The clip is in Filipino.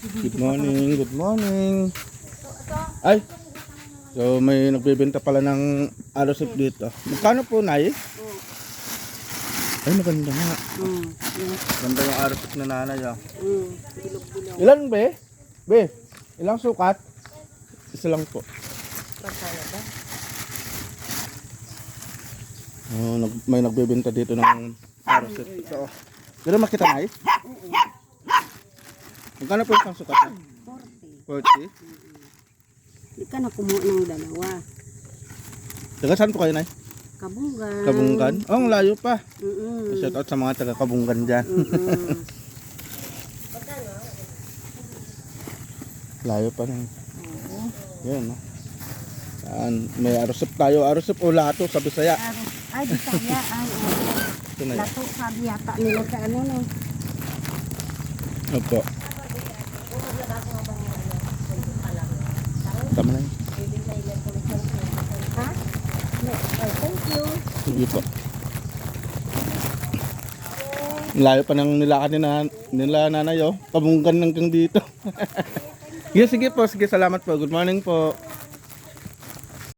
Good morning, good morning. Ay, so may nagbebenta pala ng arosip dito. Magkano po, Nay? Ay, maganda nga. Ganda yung arosip na nanay, ah. Bilog-bilog. Ilan, be? Be, ilang sukat? Isa lang po. Pagkala ba? Oh, may nagbebenta dito ng arosip. So, gano'n makita, Nay? Magkano po yung sukat? 40. 40? Hindi ka na kumuha ng dalawa. Taga saan po kayo, Nay? Kabunggan. Kabunggan? Oh, ang layo pa. Mm-mm. Shout out sa mga taga Kabunggan dyan. Mm-mm. Layo pa na. Oo. Yan, no? Saan? May arosip tayo. Arosip o lato sa Bisaya. Ay, di kaya. Ay, oo. Ito na yun. Lato sabi yata nila sa ano no. Opo. Tama na yun. Ha? Ay, thank you. Sige po. Layo pa ng nilakad nila nanay, oh. Kabunggan hanggang dito. Sige, sige po. Sige, salamat po. Good morning po.